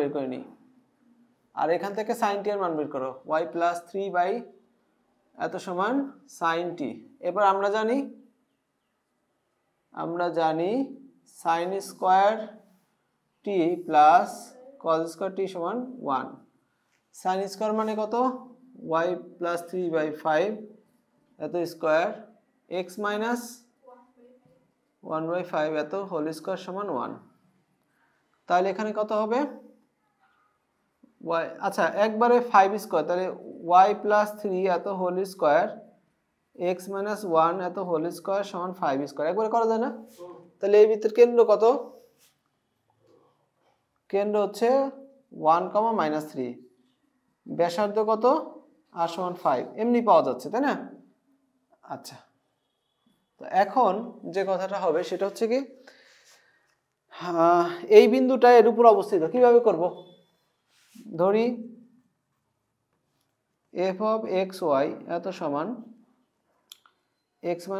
বের করে নিই আর এখান থেকে sin t এর মান বের করো y প্লাস 3 বাই এত সমান sin t এবার আমরা জানি sin square t plus cos square t সমান 1 sin স্কয়ার মানে কত y প্লাস 3 বাই 5 এত স্কয়ার x মাইনাস 1 বাই 5 এত হোল স্কয়ার সমান 1 তাহলে এখানে কত হবে y আচ্ছা একবারে 5 স্কয়ার তাহলে y প্লাস 3 এত হোল স্কয়ার x মাইনাস 1 এত হোল স্কয়ার সমান 5 স্কয়ার একবারে করা যায় না তাহলে এই বৃত্তের কেন্দ্র কত কেন্দ্র হচ্ছে 1, -3 ব্যাসার্ধ কত r সমান 5 এমনি পাওয়া যাচ্ছে তাই না আচ্ছা তো এখন যে কথাটা হবে সেটা হচ্ছে কি এই বিন্দুটা এর উপর অবস্থিত কিভাবে করব ধরি f of x y এত সমান x -